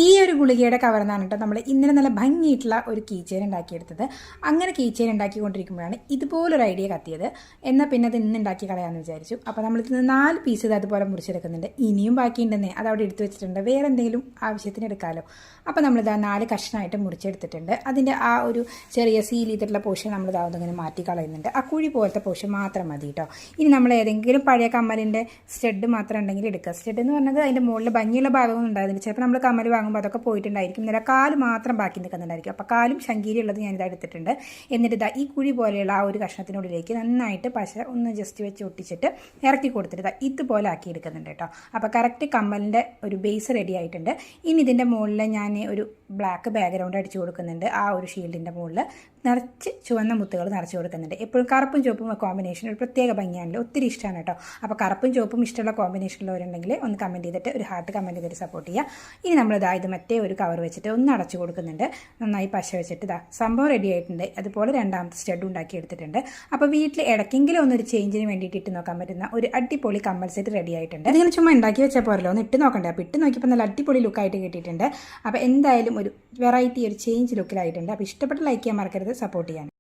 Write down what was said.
ഈ ഒരു ഗുളികയുടെ കവർന്നാണ് കേട്ടോ നമ്മൾ ഇന്നലെ നല്ല ഭംഗിയായിട്ടുള്ള ഒരു കീ ചെയിൻ ഉണ്ടാക്കിയെടുത്തത്. അങ്ങനെ കീ ചെയിൻ ഉണ്ടാക്കിക്കൊണ്ടിരിക്കുമ്പോഴാണ് ഇതുപോലൊരു ഐഡിയ കത്തിയത്. എന്നാൽ പിന്നെ അത് ഇന്ന് ഉണ്ടാക്കി കളയാമെന്ന് വിചാരിച്ചു. അപ്പോൾ നമ്മളിത് 4 പീസ് ഇത് അതുപോലെ മുറിച്ചെടുക്കുന്നുണ്ട്. ഇനിയും ബാക്കിയുണ്ടെന്നേ അത് അവിടെ എടുത്ത് വെച്ചിട്ടുണ്ട്. വേറെ എന്തെങ്കിലും ആവശ്യത്തിന് എടുക്കാമല്ലോ. അപ്പോൾ നമ്മളിത് 4 കഷ്ണമായിട്ട് മുറിച്ചെടുത്തിട്ടുണ്ട്. അതിൻ്റെ ആ ഒരു ചെറിയ സീൽ ചെയ്തിട്ടുള്ള പോർഷൻ നമ്മളിത് അതിങ്ങനെ മാറ്റി കളയുന്നുണ്ട്. ആ കുഴി പോലത്തെ പോർഷൻ മാത്രം മതി കേട്ടോ. ഇനി നമ്മൾ ഏതെങ്കിലും പഴയ കമ്മലിൻ്റെ സ്റ്റഡ് മാത്രം ഉണ്ടെങ്കിൽ എടുക്കുക. സ്റ്റഡ് എന്ന് പറഞ്ഞത് അതിൻ്റെ മുകളിൽ ഭംഗിയുള്ള ഭാഗമൊന്നും ഉണ്ടായിരുന്നില്ല. ചിലപ്പോൾ നമ്മൾ കമ്മൽ വാങ്ങുമ്പോൾ അതൊക്കെ പോയിട്ടുണ്ടായിരിക്കും. ഇന്നലെ കാല് മാത്രം ബാക്കി നിൽക്കുന്നുണ്ടായിരിക്കും. അപ്പോൾ കാലും ശങ്കീരി ഉള്ളത് ഞാനിത് എടുത്തിട്ടുണ്ട്. എന്നിട്ട് ഇതാ ഈ കുഴി പോലെയുള്ള ആ ഒരു കഷ്ണത്തിനുള്ളിലേക്ക് നന്നായിട്ട് പശ ഒന്ന് ജസ്റ്റ് വെച്ച് ഒട്ടിച്ചിട്ട് ഇറക്കി കൊടുത്തിട്ട് ഇതുപോലെ ആക്കി എടുക്കുന്നുണ്ട് കേട്ടോ. അപ്പോൾ കറക്റ്റ് കമ്മലിൻ്റെ ഒരു ബേസ് റെഡി ആയിട്ടുണ്ട്. ഇനി ഇതിൻ്റെ മുകളിൽ ഞാൻ ഒരു ബ്ലാക്ക് ബാക്ക്ഗ്രൗണ്ട് അടിച്ചു കൊടുക്കുന്നുണ്ട്. ആ ഒരു ഷീൽഡിൻ്റെ മുകളിൽ നിറച്ച് ചുവന്ന മുത്തുകൾ നിറച്ച് കൊടുക്കുന്നുണ്ട്. എപ്പോഴും കറുപ്പും ചുവപ്പും കോമ്പിനേഷൻ ഒരു പ്രത്യേക ഭംഗിയാണല്ലോ. ഒത്തിരി ഇഷ്ടമാണ് കേട്ടോ. അപ്പോൾ കറുപ്പും ചുവപ്പും ഇഷ്ടമുള്ള കോമ്പിനേഷനുള്ളവരുണ്ടെങ്കിൽ ഒന്ന് കമൻറ്റ് ചെയ്തിട്ട് ഒരു ഹാർട്ട് കമൻറ്റ് ചെയ്തിട്ട് സപ്പോർട്ട് ചെയ്യുക. ഇനി നമ്മളിതാ ഇത് മറ്റേ ഒരു കവർ വെച്ചിട്ട് ഒന്ന് അടച്ചു കൊടുക്കുന്നുണ്ട്. നന്നായി പശ വെച്ചിട്ട് ഇതാ സംഭവം റെഡി ആയിട്ടുണ്ട്. അതുപോലെ രണ്ടാമത്തെ സ്റ്റഡ് ഉണ്ടാക്കി എടുത്തിട്ടുണ്ട്. അപ്പോൾ വീട്ടിൽ ഇടയ്ക്കെങ്കിലും ഒന്നൊരു ചേഞ്ചിന് വേണ്ടിയിട്ട് ഇട്ട് നോക്കാൻ പറ്റുന്ന ഒരു അടിപൊളി കമ്മൽ സെറ്റ് റെഡി ആയിട്ടുണ്ട്. നിങ്ങൾ ചുമ്മാ ഉണ്ടാക്കി വെച്ചാൽ പോരല്ലോ, ഒന്ന് ഇട്ട് നോക്കണ്ടേ. അപ്പോൾ ഇട്ട് നോക്കിയപ്പോൾ നല്ല അടിപൊളി ലുക്കായിട്ട് കിട്ടിയിട്ടുണ്ട്. അപ്പോൾ എന്തായാലും ഒരു വെറൈറ്റി ഒരു ചേഞ്ച് ലുക്കിലായിട്ടുണ്ട്. അപ്പോൾ ഇഷ്ടപ്പെട്ട ലൈക്ക് ചെയ്യാൻ മറക്കരുത്, സപ്പോർട്ട് ചെയ്യാൻ.